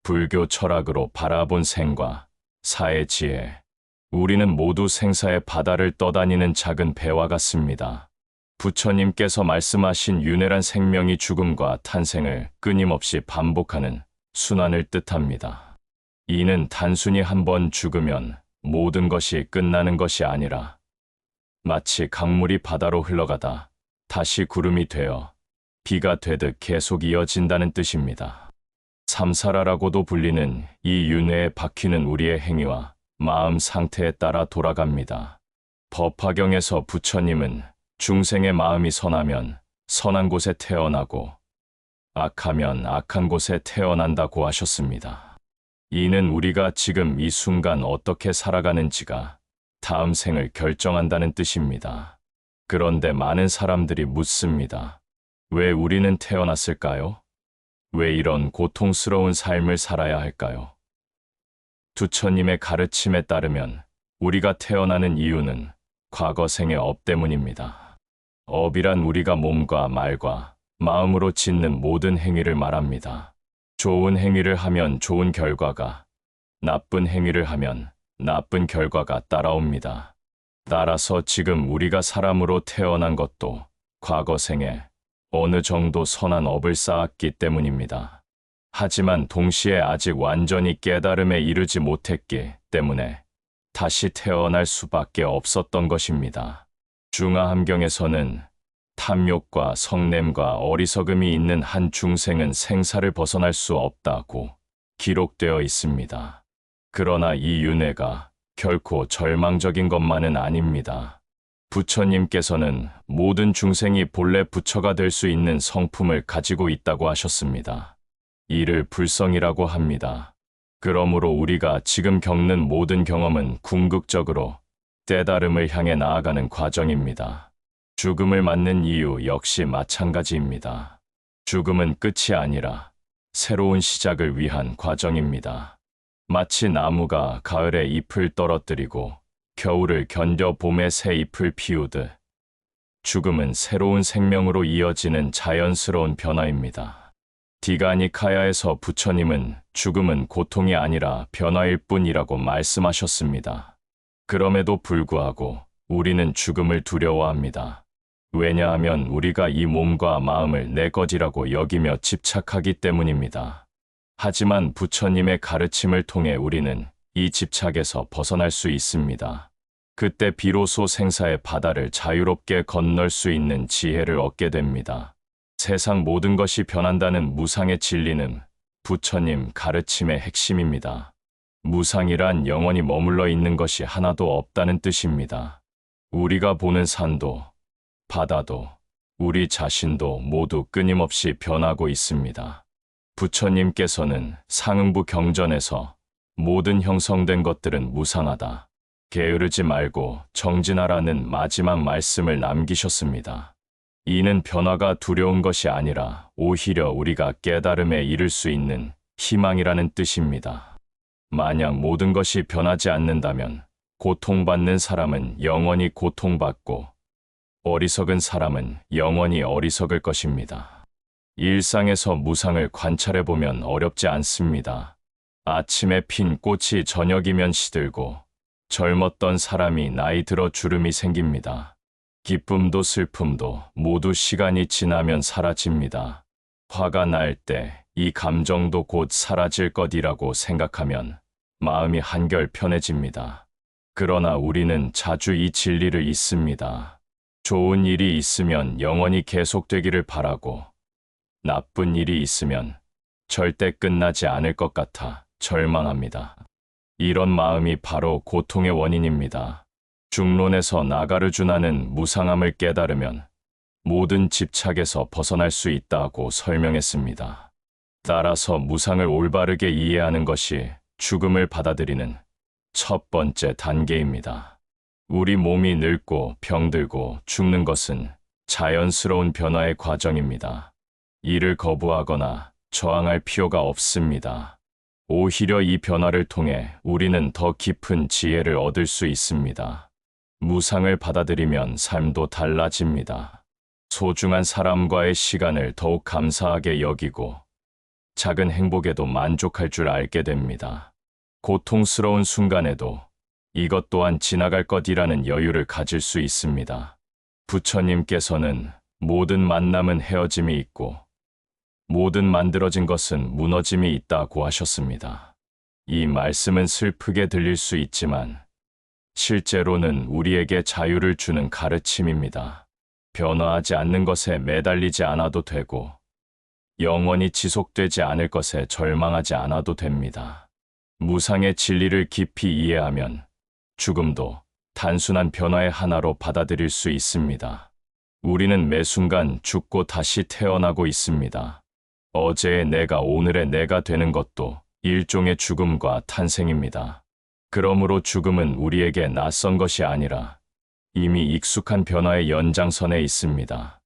불교 철학으로 바라본 생과 사의 지혜. 우리는 모두 생사의 바다를 떠다니는 작은 배와 같습니다. 부처님께서 말씀하신 윤회란 생명이 죽음과 탄생을 끊임없이 반복하는 순환을 뜻합니다. 이는 단순히 한 번 죽으면 모든 것이 끝나는 것이 아니라 마치 강물이 바다로 흘러가다 다시 구름이 되어 비가 되듯 계속 이어진다는 뜻입니다. 삼사라라고도 불리는 이 윤회의 바퀴는 우리의 행위와 마음 상태에 따라 돌아갑니다. 법화경에서 부처님은 중생의 마음이 선하면 선한 곳에 태어나고 악하면 악한 곳에 태어난다고 하셨습니다. 이는 우리가 지금 이 순간 어떻게 살아가는지가 다음 생을 결정한다는 뜻입니다. 그런데 많은 사람들이 묻습니다. 왜 우리는 태어났을까요? 왜 이런 고통스러운 삶을 살아야 할까요? 부처님의 가르침에 따르면 우리가 태어나는 이유는 과거 생의 업 때문입니다. 업이란 우리가 몸과 말과 마음으로 짓는 모든 행위를 말합니다. 좋은 행위를 하면 좋은 결과가, 나쁜 행위를 하면 나쁜 결과가 따라옵니다. 따라서 지금 우리가 사람으로 태어난 것도 과거 생에 어느 정도 선한 업을 쌓았기 때문입니다. 하지만 동시에 아직 완전히 깨달음에 이르지 못했기 때문에 다시 태어날 수밖에 없었던 것입니다. 중화함경에서는 탐욕과 성냄과 어리석음이 있는 한 중생은 생사를 벗어날 수 없다고 기록되어 있습니다. 그러나 이 윤회가 결코 절망적인 것만은 아닙니다. 부처님께서는 모든 중생이 본래 부처가 될 수 있는 성품을 가지고 있다고 하셨습니다. 이를 불성이라고 합니다. 그러므로 우리가 지금 겪는 모든 경험은 궁극적으로 깨달음을 향해 나아가는 과정입니다. 죽음을 맞는 이유 역시 마찬가지입니다. 죽음은 끝이 아니라 새로운 시작을 위한 과정입니다. 마치 나무가 가을에 잎을 떨어뜨리고 겨울을 견뎌 봄에 새 잎을 피우듯 죽음은 새로운 생명으로 이어지는 자연스러운 변화입니다. 디가니카야에서 부처님은 죽음은 고통이 아니라 변화일 뿐이라고 말씀하셨습니다. 그럼에도 불구하고 우리는 죽음을 두려워합니다. 왜냐하면 우리가 이 몸과 마음을 내 것이라고 여기며 집착하기 때문입니다. 하지만 부처님의 가르침을 통해 우리는 이 집착에서 벗어날 수 있습니다. 그때 비로소 생사의 바다를 자유롭게 건널 수 있는 지혜를 얻게 됩니다. 세상 모든 것이 변한다는 무상의 진리는 부처님 가르침의 핵심입니다. 무상이란 영원히 머물러 있는 것이 하나도 없다는 뜻입니다. 우리가 보는 산도, 바다도, 우리 자신도 모두 끊임없이 변하고 있습니다. 부처님께서는 상응부 경전에서 모든 형성된 것들은 무상하다, 게으르지 말고 정진하라는 마지막 말씀을 남기셨습니다. 이는 변화가 두려운 것이 아니라 오히려 우리가 깨달음에 이를 수 있는 희망이라는 뜻입니다. 만약 모든 것이 변하지 않는다면 고통받는 사람은 영원히 고통받고 어리석은 사람은 영원히 어리석을 것입니다. 일상에서 무상을 관찰해보면 어렵지 않습니다. 아침에 핀 꽃이 저녁이면 시들고 젊었던 사람이 나이 들어 주름이 생깁니다. 기쁨도 슬픔도 모두 시간이 지나면 사라집니다. 화가 날 때 이 감정도 곧 사라질 것이라고 생각하면 마음이 한결 편해집니다. 그러나 우리는 자주 이 진리를 잊습니다. 좋은 일이 있으면 영원히 계속되기를 바라고 나쁜 일이 있으면 절대 끝나지 않을 것 같아 절망합니다. 이런 마음이 바로 고통의 원인입니다. 중론에서 나가르주나는 무상함을 깨달으면 모든 집착에서 벗어날 수 있다고 설명했습니다. 따라서 무상을 올바르게 이해하는 것이 죽음을 받아들이는 첫 번째 단계입니다. 우리 몸이 늙고 병들고 죽는 것은 자연스러운 변화의 과정입니다. 이를 거부하거나 저항할 필요가 없습니다. 오히려 이 변화를 통해 우리는 더 깊은 지혜를 얻을 수 있습니다. 무상을 받아들이면 삶도 달라집니다. 소중한 사람과의 시간을 더욱 감사하게 여기고 작은 행복에도 만족할 줄 알게 됩니다. 고통스러운 순간에도 이것 또한 지나갈 것이라는 여유를 가질 수 있습니다. 부처님께서는 모든 만남은 헤어짐이 있고 모든 만들어진 것은 무너짐이 있다고 하셨습니다. 이 말씀은 슬프게 들릴 수 있지만 실제로는 우리에게 자유를 주는 가르침입니다. 변화하지 않는 것에 매달리지 않아도 되고 영원히 지속되지 않을 것에 절망하지 않아도 됩니다. 무상의 진리를 깊이 이해하면 죽음도 단순한 변화의 하나로 받아들일 수 있습니다. 우리는 매 순간 죽고 다시 태어나고 있습니다. 어제의 내가 오늘의 내가 되는 것도 일종의 죽음과 탄생입니다. 그러므로 죽음은 우리에게 낯선 것이 아니라 이미 익숙한 변화의 연장선에 있습니다.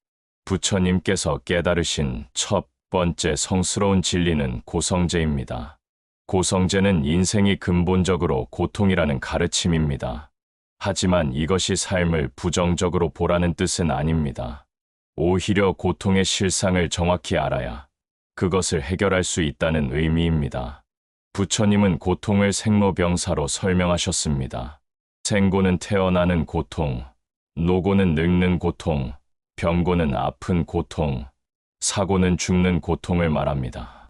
부처님께서 깨달으신 첫 번째 성스러운 진리는 고성제입니다. 고성제는 인생이 근본적으로 고통이라는 가르침입니다. 하지만 이것이 삶을 부정적으로 보라는 뜻은 아닙니다. 오히려 고통의 실상을 정확히 알아야 그것을 해결할 수 있다는 의미입니다. 부처님은 고통을 생로병사로 설명하셨습니다. 생고는 태어나는 고통, 노고는 늙는 고통, 병고는 아픈 고통, 사고는 죽는 고통을 말합니다.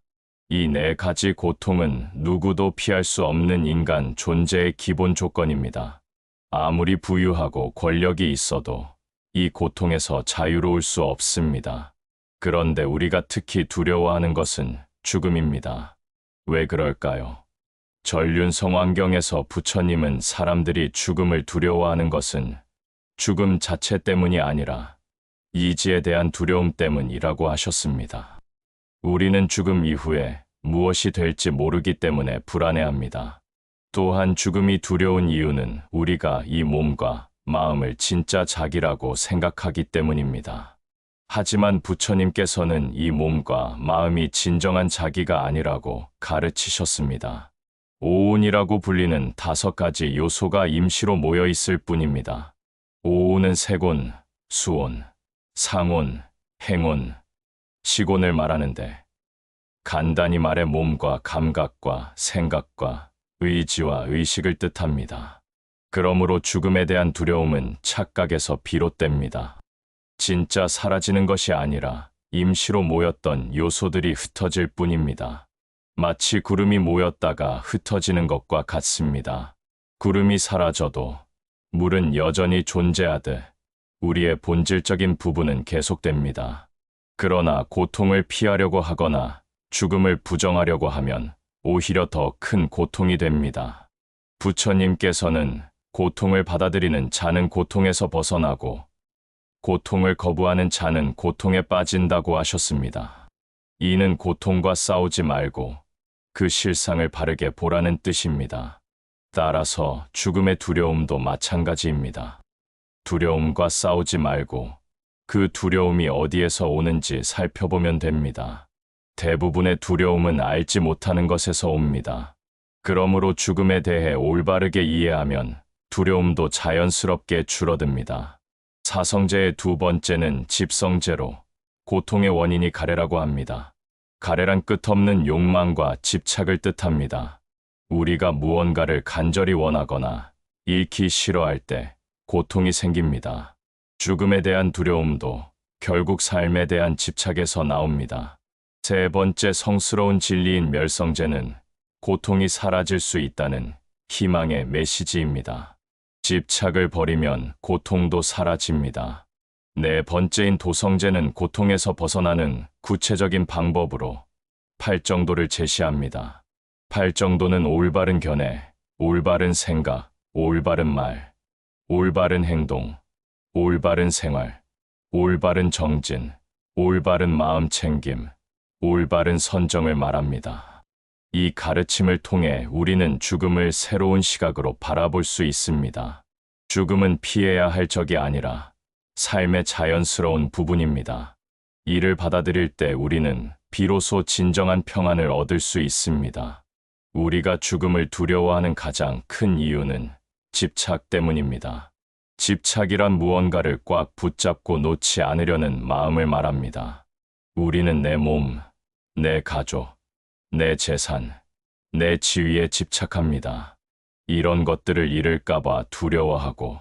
이 네 가지 고통은 누구도 피할 수 없는 인간 존재의 기본 조건입니다. 아무리 부유하고 권력이 있어도 이 고통에서 자유로울 수 없습니다. 그런데 우리가 특히 두려워하는 것은 죽음입니다. 왜 그럴까요? 전륜 성왕경에서 부처님은 사람들이 죽음을 두려워하는 것은 죽음 자체 때문이 아니라 이지에 대한 두려움 때문이라고 하셨습니다. 우리는 죽음 이후에 무엇이 될지 모르기 때문에 불안해합니다. 또한 죽음이 두려운 이유는 우리가 이 몸과 마음을 진짜 자기라고 생각하기 때문입니다. 하지만 부처님께서는 이 몸과 마음이 진정한 자기가 아니라고 가르치셨습니다. 오운이라고 불리는 5가지 요소가 임시로 모여 있을 뿐입니다. 오운은 색온, 수온, 상온, 행온, 식온을 말하는데 간단히 말해 몸과 감각과 생각과 의지와 의식을 뜻합니다. 그러므로 죽음에 대한 두려움은 착각에서 비롯됩니다. 진짜 사라지는 것이 아니라 임시로 모였던 요소들이 흩어질 뿐입니다. 마치 구름이 모였다가 흩어지는 것과 같습니다. 구름이 사라져도 물은 여전히 존재하듯 우리의 본질적인 부분은 계속됩니다. 그러나 고통을 피하려고 하거나 죽음을 부정하려고 하면 오히려 더 큰 고통이 됩니다. 부처님께서는 고통을 받아들이는 자는 고통에서 벗어나고 고통을 거부하는 자는 고통에 빠진다고 하셨습니다. 이는 고통과 싸우지 말고 그 실상을 바르게 보라는 뜻입니다. 따라서 죽음의 두려움도 마찬가지입니다. 두려움과 싸우지 말고 그 두려움이 어디에서 오는지 살펴보면 됩니다. 대부분의 두려움은 알지 못하는 것에서 옵니다. 그러므로 죽음에 대해 올바르게 이해하면 두려움도 자연스럽게 줄어듭니다. 사성제의 두 번째는 집성제로 고통의 원인이 가래라고 합니다. 가래란 끝없는 욕망과 집착을 뜻합니다. 우리가 무언가를 간절히 원하거나 잃기 싫어할 때 고통이 생깁니다. 죽음에 대한 두려움도 결국 삶에 대한 집착에서 나옵니다. 세 번째 성스러운 진리인 멸성제는 고통이 사라질 수 있다는 희망의 메시지입니다. 집착을 버리면 고통도 사라집니다. 네 번째인 도성제는 고통에서 벗어나는 구체적인 방법으로 팔정도를 제시합니다. 팔정도는 올바른 견해, 올바른 생각, 올바른 말, 올바른 행동, 올바른 생활, 올바른 정진, 올바른 마음 챙김, 올바른 선정을 말합니다. 이 가르침을 통해 우리는 죽음을 새로운 시각으로 바라볼 수 있습니다. 죽음은 피해야 할 적이 아니라 삶의 자연스러운 부분입니다. 이를 받아들일 때 우리는 비로소 진정한 평안을 얻을 수 있습니다. 우리가 죽음을 두려워하는 가장 큰 이유는 집착 때문입니다. 집착이란 무언가를 꽉 붙잡고 놓지 않으려는 마음을 말합니다. 우리는 내 몸, 내 가족, 내 재산, 내 지위에 집착합니다. 이런 것들을 잃을까봐 두려워하고,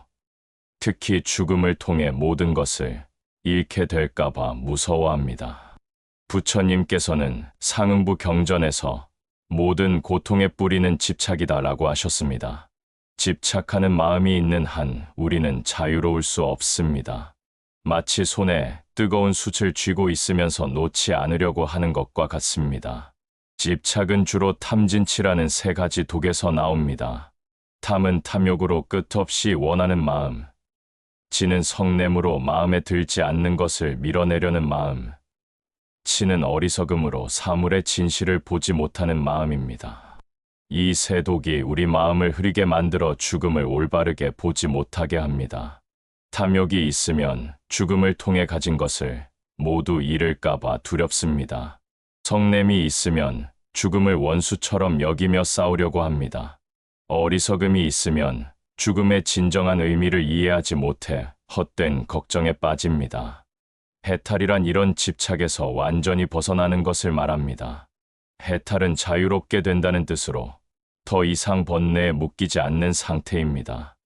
특히 죽음을 통해 모든 것을 잃게 될까봐 무서워합니다. 부처님께서는 상응부 경전에서 모든 고통의 뿌리는 집착이다라고 하셨습니다. 집착하는 마음이 있는 한 우리는 자유로울 수 없습니다. 마치 손에 뜨거운 숯을 쥐고 있으면서 놓지 않으려고 하는 것과 같습니다. 집착은 주로 탐진치라는 세 가지 독에서 나옵니다. 탐은 탐욕으로 끝없이 원하는 마음, 진은 성냄으로 마음에 들지 않는 것을 밀어내려는 마음, 치는 어리석음으로 사물의 진실을 보지 못하는 마음입니다. 이 세 독이 우리 마음을 흐리게 만들어 죽음을 올바르게 보지 못하게 합니다. 탐욕이 있으면 죽음을 통해 가진 것을 모두 잃을까봐 두렵습니다. 성냄이 있으면 죽음을 원수처럼 여기며 싸우려고 합니다. 어리석음이 있으면 죽음의 진정한 의미를 이해하지 못해 헛된 걱정에 빠집니다. 해탈이란 이런 집착에서 완전히 벗어나는 것을 말합니다. 해탈은 자유롭게 된다는 뜻으로 더 이상 번뇌에 묶이지 않는 상태입니다.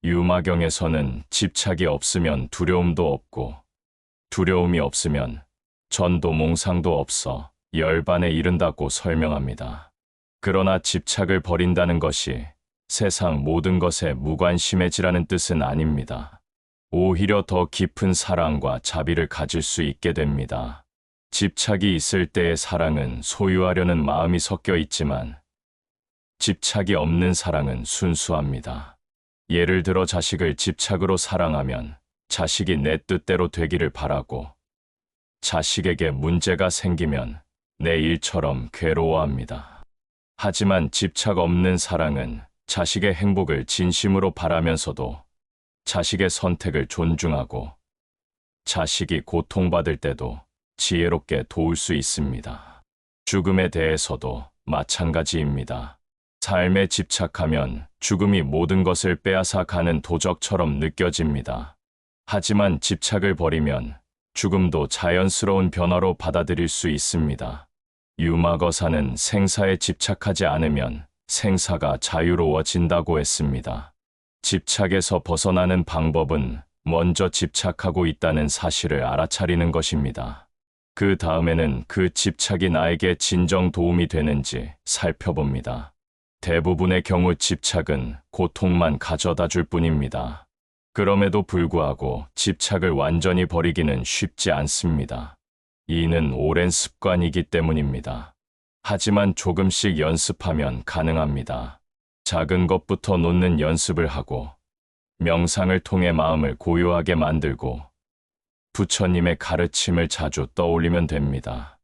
유마경에서는 집착이 없으면 두려움도 없고, 두려움이 없으면 전도 몽상도 없어 열반에 이른다고 설명합니다. 그러나 집착을 버린다는 것이 세상 모든 것에 무관심해지라는 뜻은 아닙니다. 오히려 더 깊은 사랑과 자비를 가질 수 있게 됩니다. 집착이 있을 때의 사랑은 소유하려는 마음이 섞여 있지만, 집착이 없는 사랑은 순수합니다. 예를 들어 자식을 집착으로 사랑하면 자식이 내 뜻대로 되기를 바라고, 자식에게 문제가 생기면 내 일처럼 괴로워합니다. 하지만 집착 없는 사랑은 자식의 행복을 진심으로 바라면서도 자식의 선택을 존중하고, 자식이 고통받을 때도 지혜롭게 도울 수 있습니다. 죽음에 대해서도 마찬가지입니다. 삶에 집착하면 죽음이 모든 것을 빼앗아 가는 도적처럼 느껴집니다. 하지만 집착을 버리면 죽음도 자연스러운 변화로 받아들일 수 있습니다. 유마거사는 생사에 집착하지 않으면 생사가 자유로워진다고 했습니다. 집착에서 벗어나는 방법은 먼저 집착하고 있다는 사실을 알아차리는 것입니다. 그 다음에는 그 집착이 나에게 진정 도움이 되는지 살펴봅니다. 대부분의 경우 집착은 고통만 가져다 줄 뿐입니다. 그럼에도 불구하고 집착을 완전히 버리기는 쉽지 않습니다. 이는 오랜 습관이기 때문입니다. 하지만 조금씩 연습하면 가능합니다. 작은 것부터 놓는 연습을 하고, 명상을 통해 마음을 고요하게 만들고, 부처님의 가르침을 자주 떠올리면 됩니다.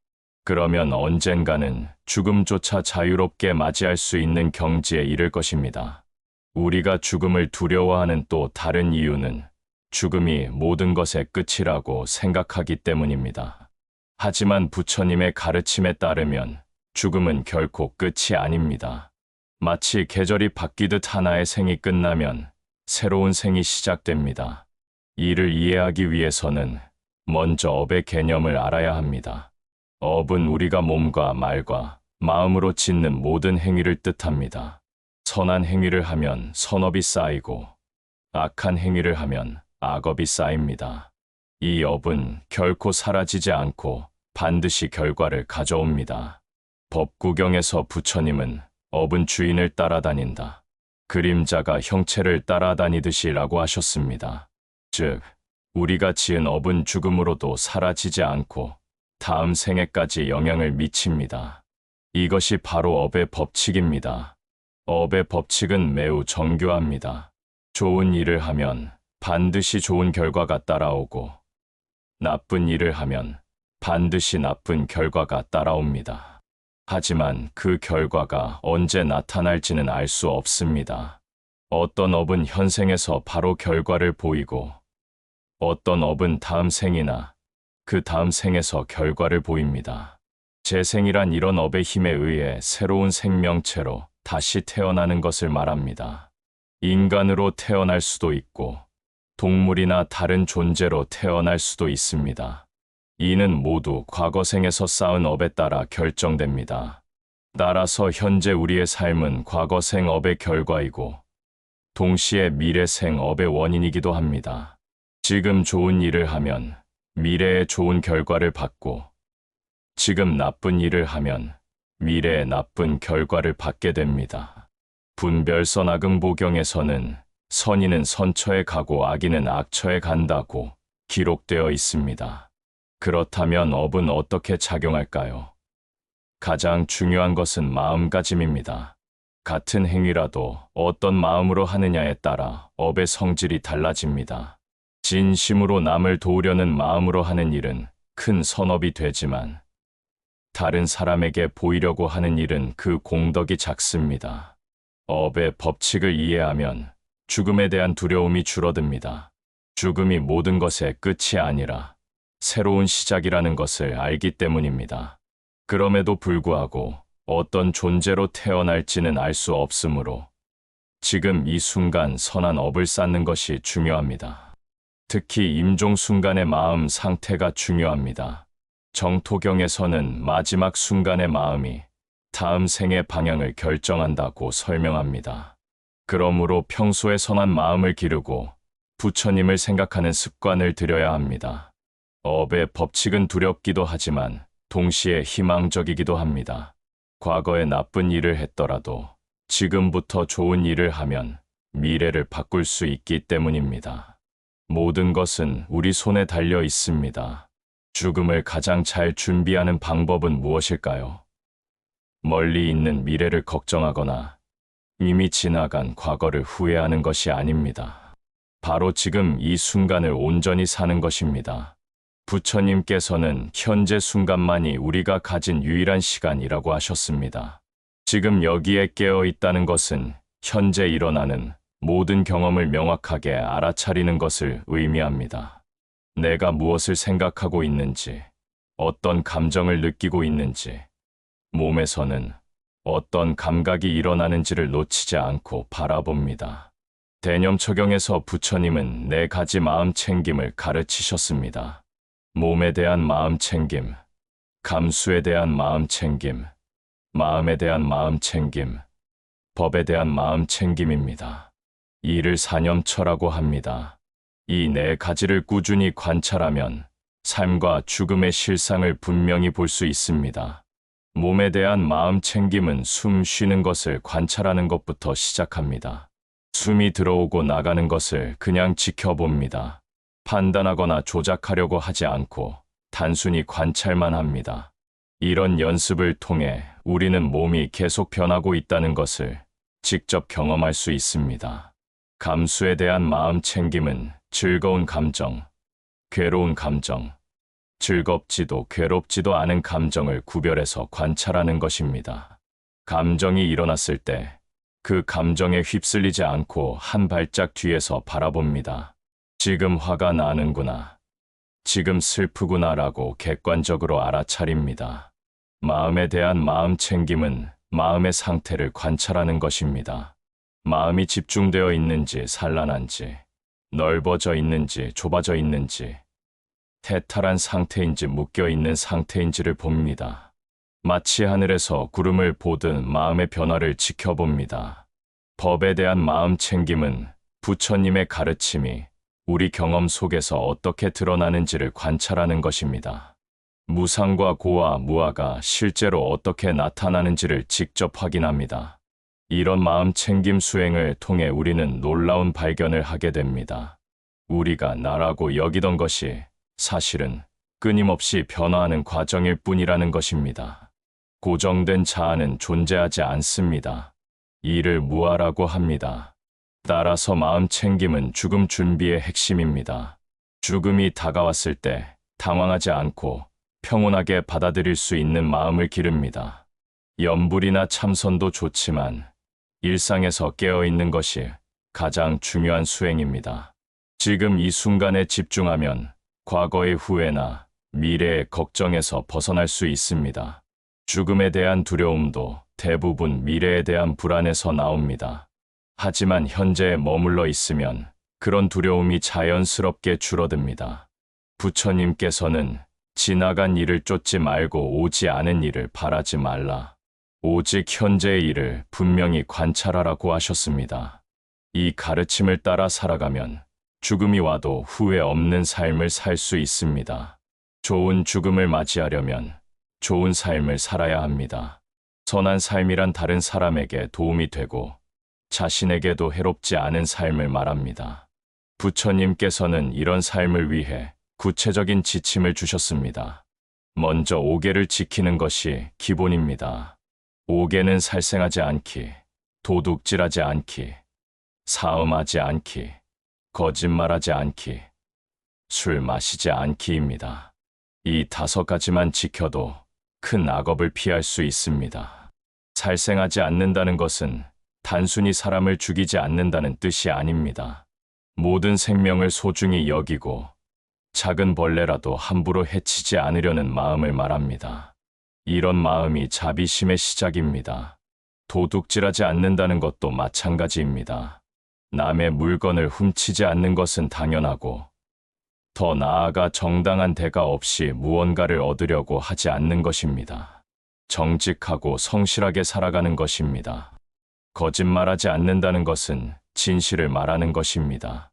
그러면 언젠가는 죽음조차 자유롭게 맞이할 수 있는 경지에 이를 것입니다. 우리가 죽음을 두려워하는 또 다른 이유는 죽음이 모든 것의 끝이라고 생각하기 때문입니다. 하지만 부처님의 가르침에 따르면 죽음은 결코 끝이 아닙니다. 마치 계절이 바뀌듯 하나의 생이 끝나면 새로운 생이 시작됩니다. 이를 이해하기 위해서는 먼저 업의 개념을 알아야 합니다. 업은 우리가 몸과 말과 마음으로 짓는 모든 행위를 뜻합니다. 선한 행위를 하면 선업이 쌓이고, 악한 행위를 하면 악업이 쌓입니다. 이 업은 결코 사라지지 않고 반드시 결과를 가져옵니다. 법구경에서 부처님은 업은 주인을 따라다닌다, 그림자가 형체를 따라다니듯이라고 하셨습니다. 즉, 우리가 지은 업은 죽음으로도 사라지지 않고 다음 생애까지 영향을 미칩니다. 이것이 바로 업의 법칙입니다. 업의 법칙은 매우 정교합니다. 좋은 일을 하면 반드시 좋은 결과가 따라오고, 나쁜 일을 하면 반드시 나쁜 결과가 따라옵니다. 하지만 그 결과가 언제 나타날지는 알 수 없습니다. 어떤 업은 현생에서 바로 결과를 보이고, 어떤 업은 다음 생이나 그 다음 생에서 결과를 보입니다. 재생이란 이런 업의 힘에 의해 새로운 생명체로 다시 태어나는 것을 말합니다. 인간으로 태어날 수도 있고, 동물이나 다른 존재로 태어날 수도 있습니다. 이는 모두 과거 생에서 쌓은 업에 따라 결정됩니다. 따라서 현재 우리의 삶은 과거 생업의 결과이고 동시에 미래 생업의 원인이기도 합니다. 지금 좋은 일을 하면 미래에 좋은 결과를 받고 지금 나쁜 일을 하면 미래에 나쁜 결과를 받게 됩니다. 분별선 악응보경에서는 선인은 선처에 가고 악인은 악처에 간다고 기록되어 있습니다. 그렇다면 업은 어떻게 작용할까요? 가장 중요한 것은 마음가짐입니다. 같은 행위라도 어떤 마음으로 하느냐에 따라 업의 성질이 달라집니다. 진심으로 남을 도우려는 마음으로 하는 일은 큰 선업이 되지만 다른 사람에게 보이려고 하는 일은 그 공덕이 작습니다. 업의 법칙을 이해하면 죽음에 대한 두려움이 줄어듭니다. 죽음이 모든 것의 끝이 아니라 새로운 시작이라는 것을 알기 때문입니다. 그럼에도 불구하고 어떤 존재로 태어날지는 알 수 없으므로 지금 이 순간 선한 업을 쌓는 것이 중요합니다. 특히 임종 순간의 마음 상태가 중요합니다. 정토경에서는 마지막 순간의 마음이 다음 생의 방향을 결정한다고 설명합니다. 그러므로 평소에 선한 마음을 기르고 부처님을 생각하는 습관을 들여야 합니다. 업의 법칙은 두렵기도 하지만 동시에 희망적이기도 합니다. 과거에 나쁜 일을 했더라도 지금부터 좋은 일을 하면 미래를 바꿀 수 있기 때문입니다. 모든 것은 우리 손에 달려 있습니다. 죽음을 가장 잘 준비하는 방법은 무엇일까요? 멀리 있는 미래를 걱정하거나 이미 지나간 과거를 후회하는 것이 아닙니다. 바로 지금 이 순간을 온전히 사는 것입니다. 부처님께서는 현재 순간만이 우리가 가진 유일한 시간이라고 하셨습니다. 지금 여기에 깨어 있다는 것은 현재 일어나는 모든 경험을 명확하게 알아차리는 것을 의미합니다. 내가 무엇을 생각하고 있는지, 어떤 감정을 느끼고 있는지, 몸에서는 어떤 감각이 일어나는지를 놓치지 않고 바라봅니다. 대념처경에서 부처님은 4가지 마음 챙김을 가르치셨습니다. 몸에 대한 마음 챙김, 감수에 대한 마음 챙김, 마음에 대한 마음 챙김, 법에 대한 마음 챙김입니다. 이를 사념처라고 합니다. 이 4가지를 꾸준히 관찰하면 삶과 죽음의 실상을 분명히 볼 수 있습니다. 몸에 대한 마음 챙김은 숨 쉬는 것을 관찰하는 것부터 시작합니다. 숨이 들어오고 나가는 것을 그냥 지켜봅니다. 판단하거나 조작하려고 하지 않고 단순히 관찰만 합니다. 이런 연습을 통해 우리는 몸이 계속 변하고 있다는 것을 직접 경험할 수 있습니다. 감수에 대한 마음 챙김은 즐거운 감정, 괴로운 감정, 즐겁지도 괴롭지도 않은 감정을 구별해서 관찰하는 것입니다. 감정이 일어났을 때 그 감정에 휩쓸리지 않고 한 발짝 뒤에서 바라봅니다. 지금 화가 나는구나. 지금 슬프구나라고 객관적으로 알아차립니다. 마음에 대한 마음 챙김은 마음의 상태를 관찰하는 것입니다. 마음이 집중되어 있는지 산란한지, 넓어져 있는지 좁아져 있는지, 태탈한 상태인지 묶여 있는 상태인지를 봅니다. 마치 하늘에서 구름을 보듯 마음의 변화를 지켜봅니다. 법에 대한 마음 챙김은 부처님의 가르침이 우리 경험 속에서 어떻게 드러나는지를 관찰하는 것입니다. 무상과 고와 무아가 실제로 어떻게 나타나는지를 직접 확인합니다. 이런 마음 챙김 수행을 통해 우리는 놀라운 발견을 하게 됩니다. 우리가 나라고 여기던 것이 사실은 끊임없이 변화하는 과정일 뿐이라는 것입니다. 고정된 자아는 존재하지 않습니다. 이를 무아라고 합니다. 따라서 마음 챙김은 죽음 준비의 핵심입니다. 죽음이 다가왔을 때 당황하지 않고 평온하게 받아들일 수 있는 마음을 기릅니다. 염불이나 참선도 좋지만 일상에서 깨어있는 것이 가장 중요한 수행입니다. 지금 이 순간에 집중하면 과거의 후회나 미래의 걱정에서 벗어날 수 있습니다. 죽음에 대한 두려움도 대부분 미래에 대한 불안에서 나옵니다. 하지만 현재에 머물러 있으면 그런 두려움이 자연스럽게 줄어듭니다. 부처님께서는 지나간 일을 쫓지 말고 오지 않은 일을 바라지 말라. 오직 현재의 일을 분명히 관찰하라고 하셨습니다. 이 가르침을 따라 살아가면 죽음이 와도 후회 없는 삶을 살 수 있습니다. 좋은 죽음을 맞이하려면 좋은 삶을 살아야 합니다. 선한 삶이란 다른 사람에게 도움이 되고 자신에게도 해롭지 않은 삶을 말합니다. 부처님께서는 이런 삶을 위해 구체적인 지침을 주셨습니다. 먼저 5계를 지키는 것이 기본입니다. 5계는 살생하지 않기, 도둑질하지 않기, 사음하지 않기, 거짓말하지 않기, 술 마시지 않기입니다. 이 5가지만 지켜도 큰 악업을 피할 수 있습니다. 살생하지 않는다는 것은 단순히 사람을 죽이지 않는다는 뜻이 아닙니다. 모든 생명을 소중히 여기고 작은 벌레라도 함부로 해치지 않으려는 마음을 말합니다. 이런 마음이 자비심의 시작입니다. 도둑질하지 않는다는 것도 마찬가지입니다. 남의 물건을 훔치지 않는 것은 당연하고 더 나아가 정당한 대가 없이 무언가를 얻으려고 하지 않는 것입니다. 정직하고 성실하게 살아가는 것입니다. 거짓말하지 않는다는 것은 진실을 말하는 것입니다.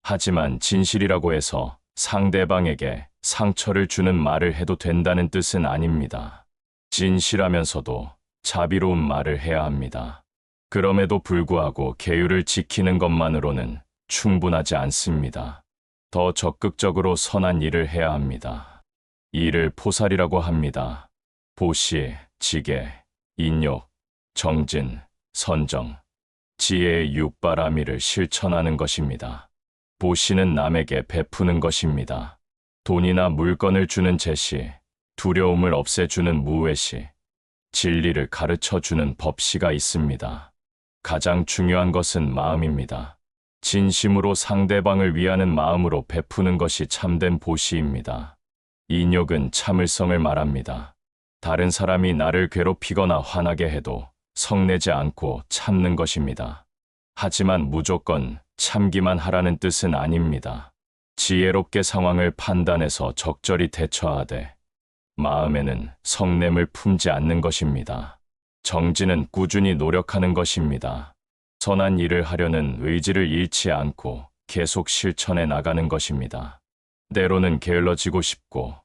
하지만 진실이라고 해서 상대방에게 상처를 주는 말을 해도 된다는 뜻은 아닙니다. 진실하면서도 자비로운 말을 해야 합니다. 그럼에도 불구하고 계율을 지키는 것만으로는 충분하지 않습니다. 더 적극적으로 선한 일을 해야 합니다. 이를 포살이라고 합니다. 보시, 지계, 인욕, 정진, 선정, 지혜의 육바라미를 실천하는 것입니다. 보시는 남에게 베푸는 것입니다. 돈이나 물건을 주는 제시, 두려움을 없애주는 무외시, 진리를 가르쳐주는 법시가 있습니다. 가장 중요한 것은 마음입니다. 진심으로 상대방을 위하는 마음으로 베푸는 것이 참된 보시입니다. 인욕은 참을성을 말합니다. 다른 사람이 나를 괴롭히거나 화나게 해도 성내지 않고 참는 것입니다. 하지만 무조건 참기만 하라는 뜻은 아닙니다. 지혜롭게 상황을 판단해서 적절히 대처하되 마음에는 성냄을 품지 않는 것입니다. 정진은 꾸준히 노력하는 것입니다. 선한 일을 하려는 의지를 잃지 않고 계속 실천해 나가는 것입니다. 때로는 게을러지고 싶고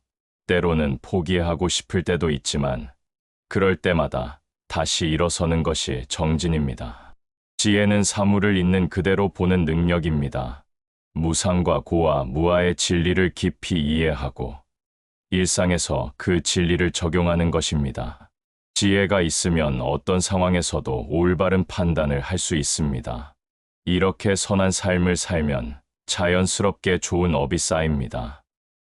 때로는 포기하고 싶을 때도 있지만 그럴 때마다 다시 일어서는 것이 정진입니다. 지혜는 사물을 있는 그대로 보는 능력입니다. 무상과 고와 무아의 진리를 깊이 이해하고 일상에서 그 진리를 적용하는 것입니다. 지혜가 있으면 어떤 상황에서도 올바른 판단을 할 수 있습니다. 이렇게 선한 삶을 살면 자연스럽게 좋은 업이 쌓입니다.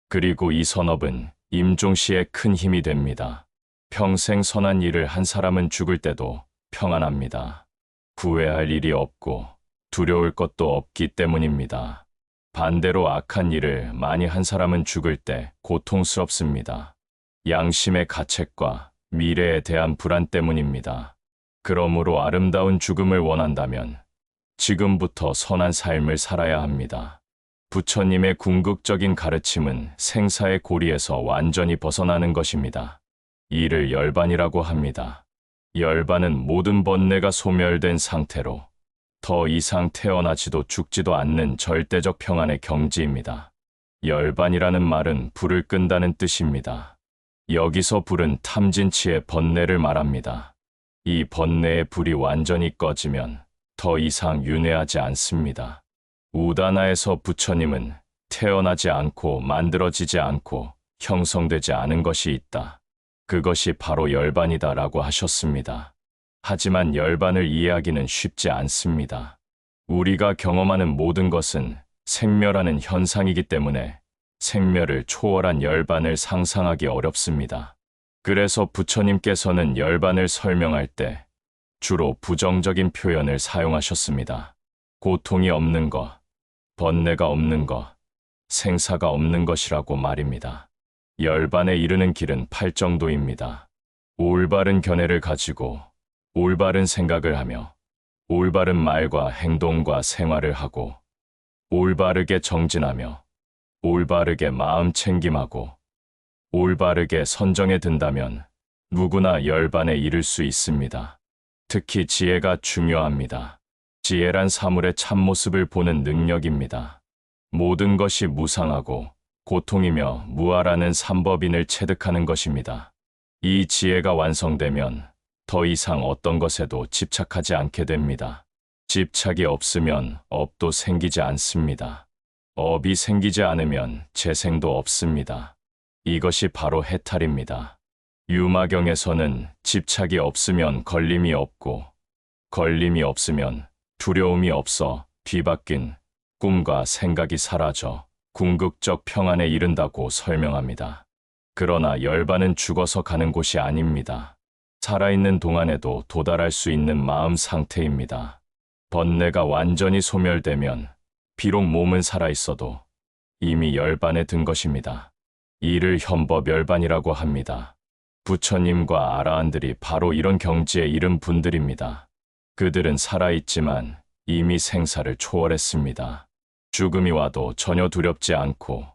그리고 이 선업은 임종시에 큰 힘이 됩니다. 평생 선한 일을 한 사람은 죽을 때도 평안합니다. 후회할 일이 없고 두려울 것도 없기 때문입니다. 반대로 악한 일을 많이 한 사람은 죽을 때 고통스럽습니다. 양심의 가책과 미래에 대한 불안 때문입니다. 그러므로 아름다운 죽음을 원한다면 지금부터 선한 삶을 살아야 합니다. 부처님의 궁극적인 가르침은 생사의 고리에서 완전히 벗어나는 것입니다. 이를 열반이라고 합니다. 열반은 모든 번뇌가 소멸된 상태로 더 이상 태어나지도 죽지도 않는 절대적 평안의 경지입니다. 열반이라는 말은 불을 끈다는 뜻입니다. 여기서 불은 탐진치의 번뇌를 말합니다. 이 번뇌의 불이 완전히 꺼지면 더 이상 윤회하지 않습니다. 우다나에서 부처님은 태어나지 않고 만들어지지 않고 형성되지 않은 것이 있다. 그것이 바로 열반이다라고 하셨습니다. 하지만 열반을 이해하기는 쉽지 않습니다. 우리가 경험하는 모든 것은 생멸하는 현상이기 때문에 생멸을 초월한 열반을 상상하기 어렵습니다. 그래서 부처님께서는 열반을 설명할 때 주로 부정적인 표현을 사용하셨습니다. 고통이 없는 것, 번뇌가 없는 것, 생사가 없는 것이라고 말입니다. 열반에 이르는 길은 8정도입니다. 올바른 견해를 가지고 올바른 생각을 하며 올바른 말과 행동과 생활을 하고 올바르게 정진하며 올바르게 마음 챙김하고 올바르게 선정에 든다면 누구나 열반에 이를 수 있습니다. 특히 지혜가 중요합니다. 지혜란 사물의 참모습을 보는 능력입니다. 모든 것이 무상하고 고통이며 무아라는 삼법인을 체득하는 것입니다. 이 지혜가 완성되면 더 이상 어떤 것에도 집착하지 않게 됩니다. 집착이 없으면 업도 생기지 않습니다. 업이 생기지 않으면 재생도 없습니다. 이것이 바로 해탈입니다. 유마경에서는 집착이 없으면 걸림이 없고, 걸림이 없으면 두려움이 없어 뒤바뀐 꿈과 생각이 사라져 궁극적 평안에 이른다고 설명합니다. 그러나 열반은 죽어서 가는 곳이 아닙니다. 살아있는 동안에도 도달할 수 있는 마음 상태입니다. 번뇌가 완전히 소멸되면 비록 몸은 살아있어도 이미 열반에 든 것입니다. 이를 현법열반이라고 합니다. 부처님과 아라한들이 바로 이런 경지에 이른 분들입니다. 그들은 살아있지만 이미 생사를 초월했습니다. 죽음이 와도 전혀 두렵지 않고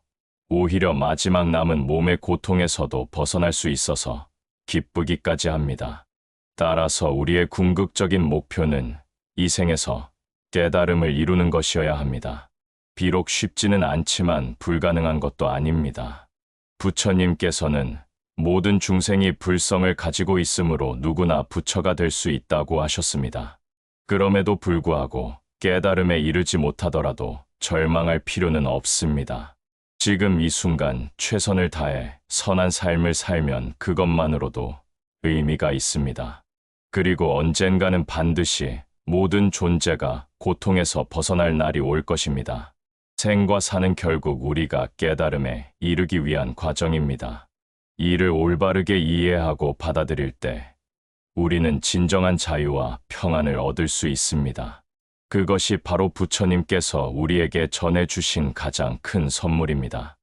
오히려 마지막 남은 몸의 고통에서도 벗어날 수 있어서 기쁘기까지 합니다. 따라서 우리의 궁극적인 목표는 이 생에서 깨달음을 이루는 것이어야 합니다. 비록 쉽지는 않지만 불가능한 것도 아닙니다. 부처님께서는 모든 중생이 불성을 가지고 있으므로 누구나 부처가 될 수 있다고 하셨습니다. 그럼에도 불구하고 깨달음에 이르지 못하더라도 절망할 필요는 없습니다. 지금 이 순간 최선을 다해 선한 삶을 살면 그것만으로도 의미가 있습니다. 그리고 언젠가는 반드시 모든 존재가 고통에서 벗어날 날이 올 것입니다. 생과 사는 결국 우리가 깨달음에 이르기 위한 과정입니다. 이를 올바르게 이해하고 받아들일 때 우리는 진정한 자유와 평안을 얻을 수 있습니다. 그것이 바로 부처님께서 우리에게 전해주신 가장 큰 선물입니다.